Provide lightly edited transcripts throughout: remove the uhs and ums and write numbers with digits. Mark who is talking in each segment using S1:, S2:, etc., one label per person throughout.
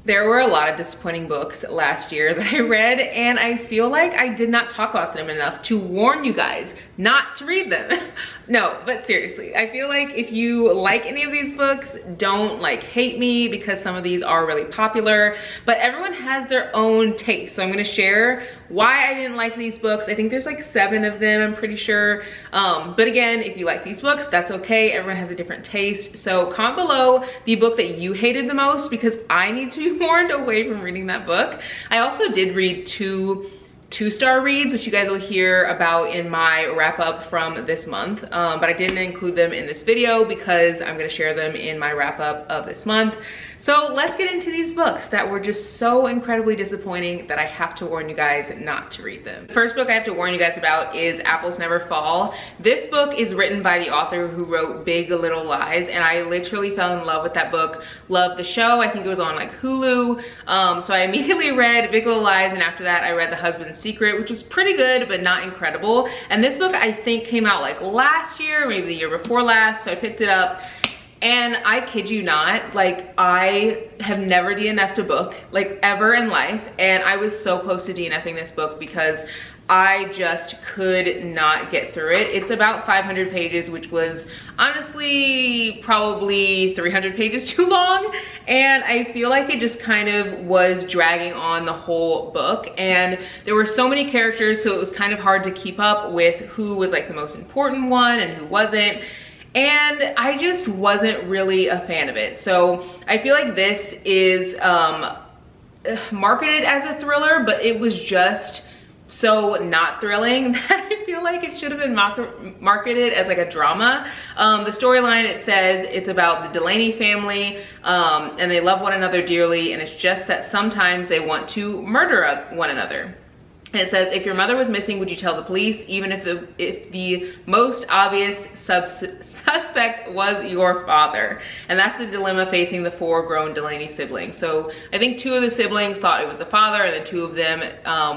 S1: There were a lot of disappointing books last year that I read, and I feel like I did not talk about them enough to warn you guys not to read them. No, but seriously, I feel like if you like any of these books, don't like hate me because some of these are really popular, but everyone has their own taste. So I'm gonna share why I didn't like these books. I think there's like 7 of them, I'm pretty sure. But again, if you like these books, that's okay. Everyone has a different taste. So comment below the book that you hated the most, because I need to be warned away from reading that book. I also did read two-star reads, which you guys will hear about in my wrap up from this month, but I didn't include them in this video because I'm going to share them in my wrap up of this month. So let's get into these books that were just so incredibly disappointing that I have to warn you guys not to read them. The first book I have to warn you guys about is Apples Never Fall. This book is written by the author who wrote Big Little Lies, and I literally fell in love with that book. Loved the show. I think it was on like Hulu. So I immediately read Big Little Lies, and after that I read The Husband's Secret, which was pretty good but not incredible. And this book I think came out like last year, maybe the year before last, so I picked it up. And I kid you not, like I have never DNF'd a book like ever in life, and I was so close to DNFing this book because I just could not get through it. It's about 500 pages, which was honestly probably 300 pages too long, and I feel like it just kind of was dragging on the whole book, and there were so many characters, so it was kind of hard to keep up with who was like the most important one and who wasn't. And I just wasn't really a fan of it. So I feel like this is marketed as a thriller, but it was just so not thrilling that I feel like it should have been marketed as like a drama. The storyline, it says it's about the Delaney family, and they love one another dearly, and it's just that sometimes they want to murder one another. And it says, if your mother was missing, would you tell the police, even if the most obvious suspect was your father? And that's the dilemma facing the 4 grown Delaney siblings. So I think 2 of the siblings thought it was the father, and then 2 of them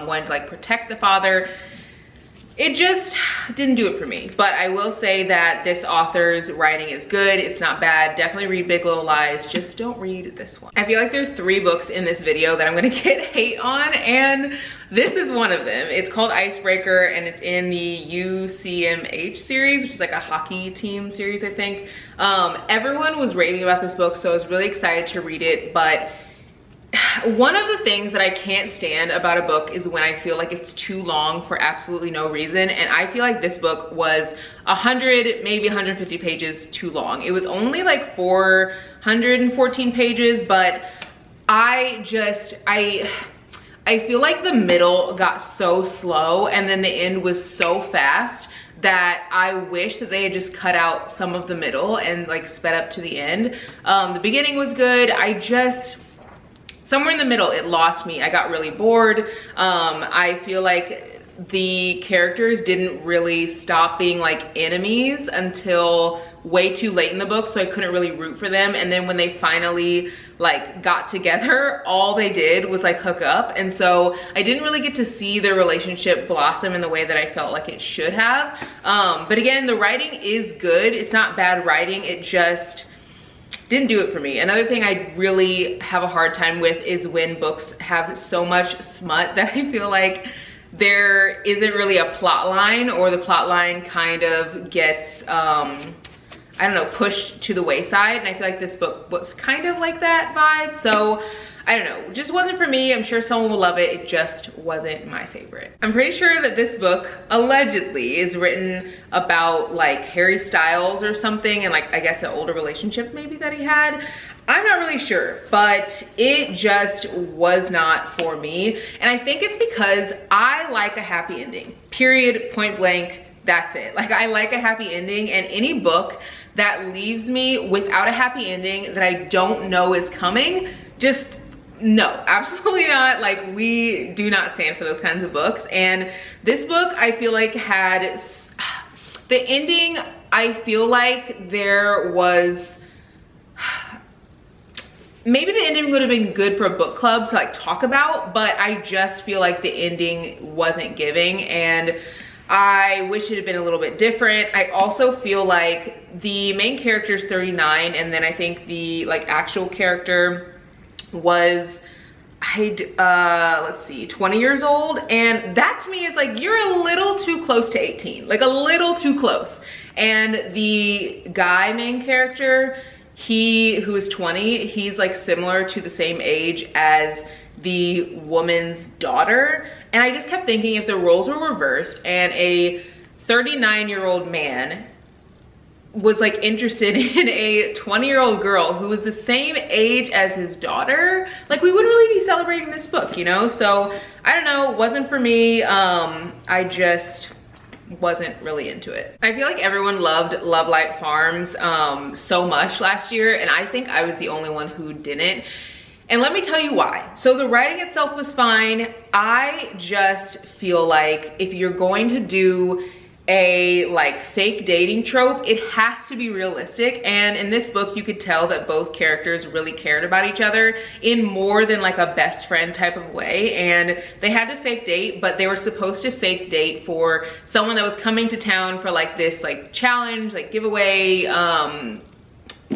S1: wanted to like protect the father. It just didn't do it for me, but I will say that this author's writing is good. It's not bad. Definitely read Big Little Lies. Just don't read this one. I feel like there's 3 books in this video that I'm gonna get hate on, and this is one of them. It's called Icebreaker, and it's in the UCMH series, which is like a hockey team series, I think. Everyone was raving about this book, so I was really excited to read it, but one of the things that I can't stand about a book is when I feel like it's too long for absolutely no reason, and I feel like this book was 100, maybe 150 pages too long. It was only like 414 pages, but I feel like the middle got so slow and then the end was so fast that I wish that they had just cut out some of the middle and like sped up to the end. The beginning was good. Somewhere in the middle, it lost me. I got really bored. I feel like the characters didn't really stop being like enemies until way too late in the book, so I couldn't really root for them. And then when they finally like got together, all they did was like hook up, and so I didn't really get to see their relationship blossom in the way that I felt like it should have. But again, the writing is good. It's not bad writing. It just didn't do it for me. Another thing I really have a hard time with is when books have so much smut that I feel like there isn't really a plot line, or the plot line kind of gets I don't know, pushed to the wayside, and I feel like this book was kind of like that vibe. So I don't know, it just wasn't for me. I'm sure someone will love it. It just wasn't my favorite. I'm pretty sure that this book allegedly is written about like Harry Styles or something, and like I guess an older relationship maybe that he had. I'm not really sure, but it just was not for me. And I think it's because I like a happy ending, period, point blank. That's it. Like, I like a happy ending, and any book that leaves me without a happy ending that I don't know is coming, just no, absolutely not. Like, we do not stand for those kinds of books. And this book, I feel like had the ending, I feel like there was, maybe the ending would have been good for a book club to like talk about, but I just feel like the ending wasn't giving, and I wish it had been a little bit different. I also feel like the main character is 39, and then I think the like actual character was, let's see, 20 years old. And that to me is like, you're a little too close to 18, like a little too close. And the guy main character, who is 20, he's like similar to the same age as the woman's daughter. And I just kept thinking, if the roles were reversed and a 39-year-old man was like interested in a 20-year-old girl who was the same age as his daughter, like we wouldn't really be celebrating this book, you know? So I don't know, it wasn't for me. I just wasn't really into it. I feel like everyone loved Lovelight Farms so much last year, and I think I was the only one who didn't. And let me tell you why. So the writing itself was fine. I just feel like if you're going to do a like fake dating trope, it has to be realistic. And in this book, you could tell that both characters really cared about each other in more than like a best friend type of way. And they had to fake date, but they were supposed to fake date for someone that was coming to town for like this like challenge, like giveaway,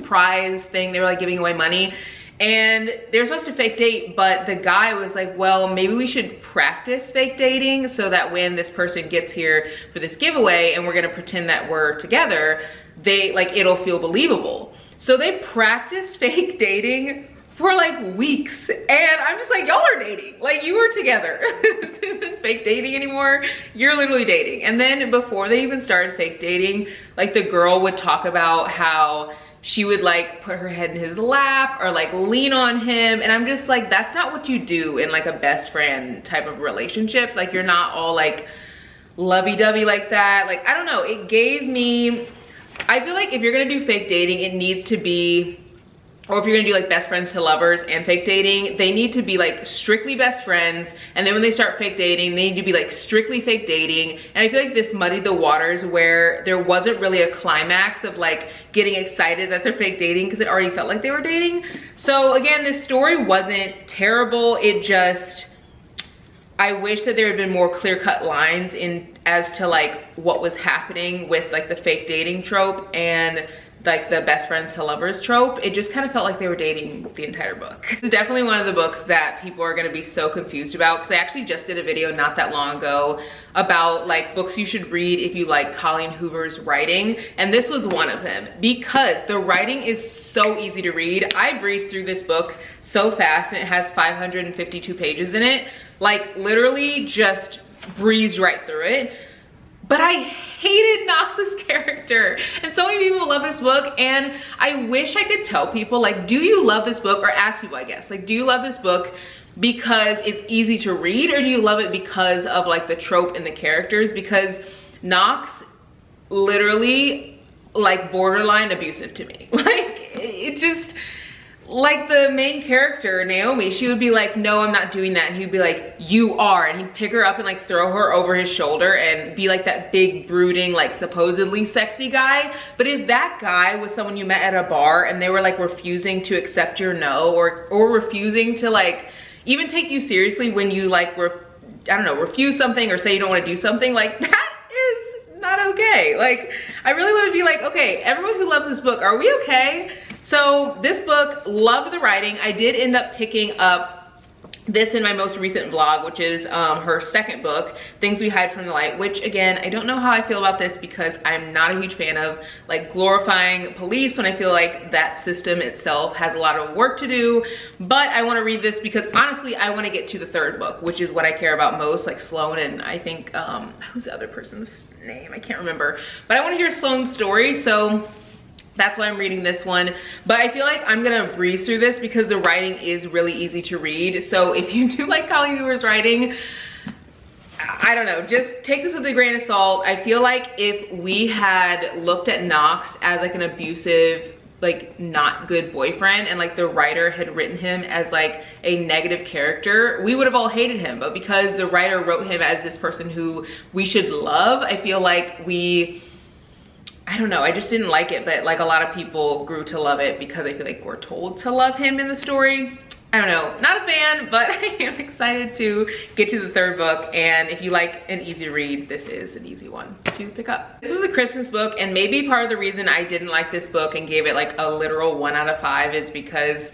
S1: prize thing. They were like giving away money. And they were supposed to fake date, but the guy was like, well, maybe we should practice fake dating so that when this person gets here for this giveaway and we're gonna pretend that we're together, it'll feel believable. So they practiced fake dating for like weeks. And I'm just like, y'all are dating. Like, you were together. This isn't fake dating anymore. You're literally dating. And then before they even started fake dating, like the girl would talk about how she would like put her head in his lap or like lean on him. And I'm just like, that's not what you do in like a best friend type of relationship. Like, you're not all like lovey-dovey like that. Like, I don't know, it gave me, I feel like if you're gonna do fake dating, it needs to be, or if you're gonna do like best friends to lovers and fake dating, they need to be like strictly best friends. And then when they start fake dating, they need to be like strictly fake dating. And I feel like this muddied the waters where there wasn't really a climax of like getting excited that they're fake dating because it already felt like they were dating. So again, this story wasn't terrible. It just, I wish that there had been more clear-cut lines in as to like what was happening with like the fake dating trope and like the best friends to lovers trope. It just kind of felt like they were dating the entire book. It's definitely one of the books that people are gonna be so confused about, because I actually just did a video not that long ago about like books you should read if you like Colleen Hoover's writing, and this was one of them because the writing is so easy to read. I breezed through this book so fast, and it has 552 pages in it. Like, literally just breezed right through it. But I hated Knox's character, and so many people love this book, and I wish I could tell people, like, do you love this book? Or ask people, I guess, like, do you love this book because it's easy to read, or do you love it because of like the trope and the characters? Because Knox literally like borderline abusive to me. Like, it just, like the main character, Naomi, she would be like, no, I'm not doing that. And he'd be like, you are. And he'd pick her up and like throw her over his shoulder and be like that big brooding, like supposedly sexy guy. But if that guy was someone you met at a bar and they were like refusing to accept your no, or refusing to like even take you seriously when you like, I don't know, refuse something or say you don't want to do something, like that is not okay. Like, I really want to be like, okay, everyone who loves this book, are we okay? So this book, loved the writing. I did end up picking up this in my most recent vlog, which is her second book, Things We Hide from the Light, which again, I don't know how I feel about this because I'm not a huge fan of like glorifying police when I feel like that system itself has a lot of work to do. But I want to read this because honestly, I want to get to the third book, which is what I care about most, like Sloane and I think, who's the other person's name? I can't remember, but I want to hear Sloane's story. So that's why I'm reading this one. But I feel like I'm gonna breeze through this because the writing is really easy to read. So if you do like Colleen Hoover's writing, I don't know, just take this with a grain of salt. I feel like if we had looked at Knox as like an abusive, like not good boyfriend, and like the writer had written him as like a negative character, we would have all hated him. But because the writer wrote him as this person who we should love, I feel like I don't know, I just didn't like it, but like a lot of people grew to love it because I feel like we're told to love him in the story. I don't know, not a fan, but I am excited to get to the third book. And if you like an easy read, this is an easy one to pick up. This was a Christmas book, and maybe part of the reason I didn't like this book and gave it like a literal 1 out of 5 is because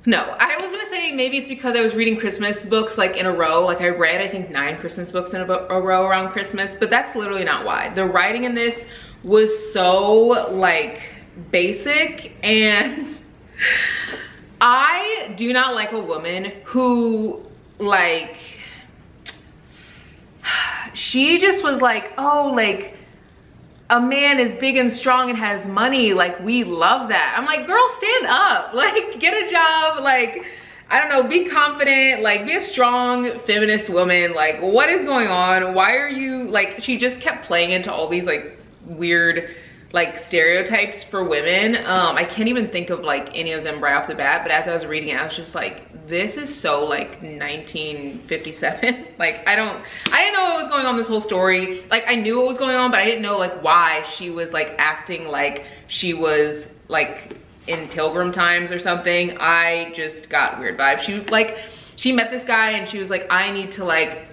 S1: No, I was gonna say maybe it's because I was reading Christmas books like in a row. Like I read, I think 9 Christmas books in a row around Christmas, but that's literally not why. The writing in this was so like basic, and I do not like a woman who like, she just was like, oh, like a man is big and strong and has money, like we love that. I'm like, girl, stand up, like get a job, like I don't know, be confident, like be a strong feminist woman. Like what is going on? Why are you like, she just kept playing into all these like weird like stereotypes for women. I can't even think of like any of them right off the bat, but as I was reading it, I was just like, this is so like 1957. Like I didn't know what was going on this whole story. Like I knew what was going on, but I didn't know like why she was like acting like she was like in Pilgrim times or something. I just got weird vibes. She met this guy and she was like, I need to like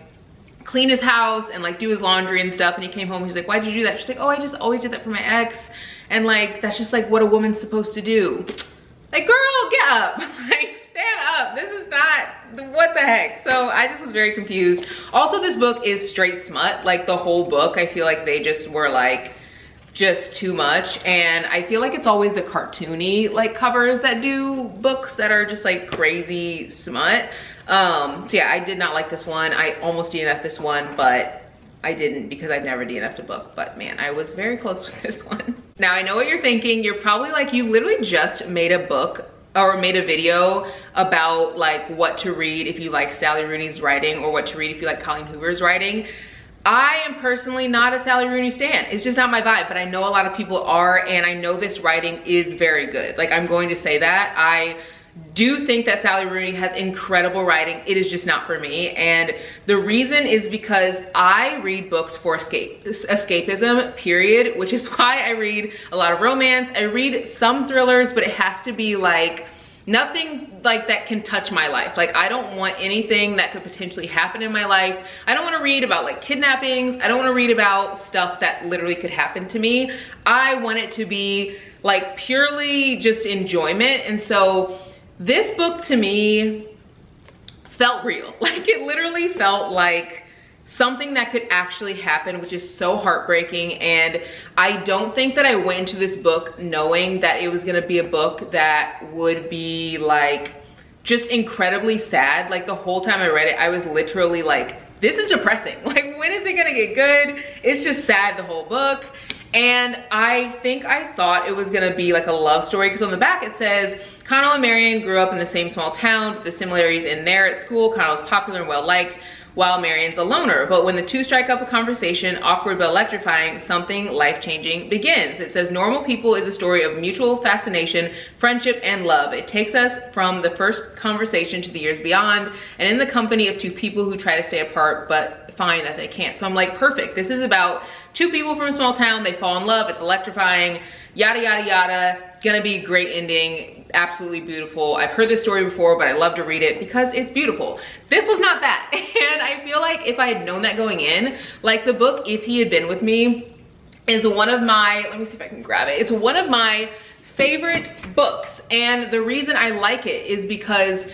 S1: clean his house and like do his laundry and stuff, and he came home, he's like, why'd you do that? She's like, oh, I just always did that for my ex, and like that's just like what a woman's supposed to do. Like girl, get up, like stand up, this is not, what the heck. So I just was very confused. Also, this book is straight smut. Like the whole book, I feel like they just were like just too much, and I feel like it's always the cartoony like covers that do books that are just like crazy smut. So yeah, I did not like this one. I almost DNF'd this one, but I didn't because I've never DNF'd a book. But man, I was very close with this one. Now I know what you're thinking. You're probably like, you literally just made a book or made a video about like what to read if you like Sally Rooney's writing, or what to read if you like Colleen Hoover's writing. I am personally not a Sally Rooney stan. It's just not my vibe, but I know a lot of people are, and I know this writing is very good. Like I'm going to say that. I do think that Sally Rooney has incredible writing. It is just not for me, and the reason is because I read books for escapism, period, which is why I read a lot of romance. I read some thrillers, but it has to be like nothing like that can touch my life. Like I don't want anything that could potentially happen in my life. I don't want to read about like kidnappings. I don't want to read about stuff that literally could happen to me. I want it to be like purely just enjoyment. And so this book to me felt real. Like it literally felt like something that could actually happen, which is so heartbreaking. And I don't think that I went into this book knowing that it was gonna be a book that would be like just incredibly sad. Like the whole time I read it, I was literally like, this is depressing. Like when is it gonna get good? It's just sad the whole book. And I think I thought it was gonna be like a love story, because on the back it says, Connell and Marion grew up in the same small town, but the similarities in there at school. Connell's popular and well liked, while Marion's a loner. But when the two strike up a conversation, awkward but electrifying, something life-changing begins. It says, Normal People is a story of mutual fascination, friendship, and love. It takes us from the first conversation to the years beyond, and in the company of two people who try to stay apart but find that they can't. So I'm like, perfect. This is about two people from a small town. They fall in love. It's electrifying. Yada, yada, yada. Gonna be a great ending. Absolutely beautiful. I've heard this story before, but I love to read it because it's beautiful. This was not that. And I feel like if I had known that going in, like the book, If He Had Been With Me, is one of my, let me see if I can grab it. It's one of my favorite books. And the reason I like it is because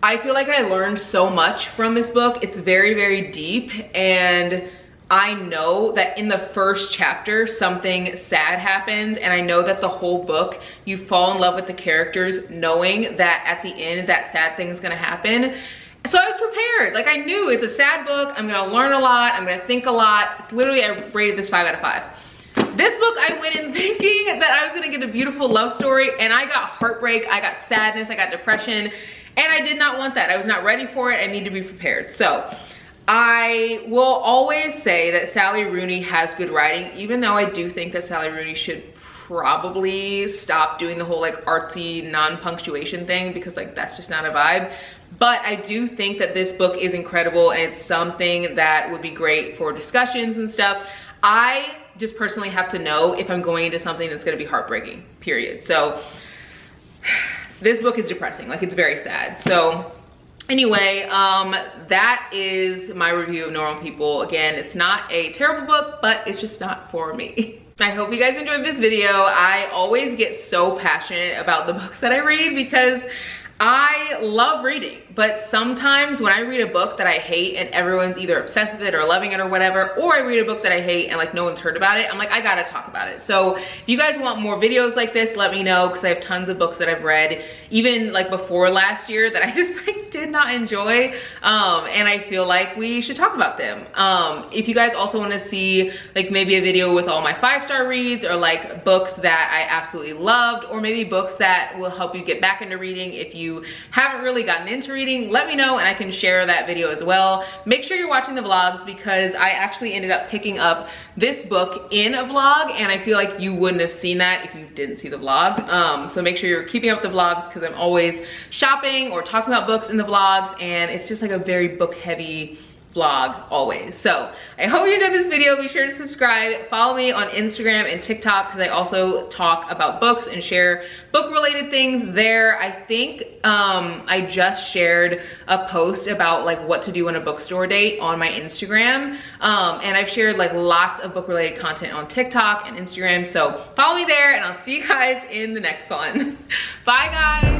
S1: I feel like I learned so much from this book. It's very, very deep, and I know that in the first chapter something sad happens, and I know that the whole book you fall in love with the characters knowing that at the end that sad thing is gonna happen. So I was prepared. Like I knew it's a sad book, I'm gonna learn a lot, I'm gonna think a lot. It's literally, I rated this 5 out of 5. This book I went in thinking that I was gonna get a beautiful love story, and I got heartbreak, I got sadness, I got depression, and I did not want that. I was not ready for it. I need to be prepared. So I will always say that Sally Rooney has good writing, even though I do think that Sally Rooney should probably stop doing the whole like artsy non-punctuation thing, because like that's just not a vibe. But I do think that this book is incredible, and it's something that would be great for discussions and stuff. I just personally have to know if I'm going into something that's gonna be heartbreaking, period. So this book is depressing, like it's very sad. So anyway, that is my review of Normal People. Again, it's not a terrible book, but it's just not for me. I hope you guys enjoyed this video. I always get so passionate about the books that I read because I love reading, but sometimes when I read a book that I hate and everyone's either obsessed with it or loving it or whatever, or I read a book that I hate and like no one's heard about it, I'm like, I gotta talk about it. So if you guys want more videos like this, let me know, because I have tons of books that I've read even like before last year that I just like did not enjoy, and I feel like we should talk about them. If you guys also want to see like maybe a video with all my 5-star reads, or like books that I absolutely loved, or maybe books that will help you get back into reading if you haven't really gotten into reading, let me know and I can share that video as well. Make sure you're watching the vlogs, because I actually ended up picking up this book in a vlog, and I feel like you wouldn't have seen that if you didn't see the vlog. So make sure you're keeping up with the vlogs, because I'm always shopping or talking about books in the vlogs, and it's just like a very book heavy vlog always. So I hope you enjoyed this video. Be sure to subscribe, follow me on Instagram and TikTok, because I also talk about books and share book related things there. I think I just shared a post about like what to do on a bookstore date on my Instagram, and I've shared like lots of book related content on TikTok and Instagram, so follow me there, and I'll see you guys in the next one. Bye guys.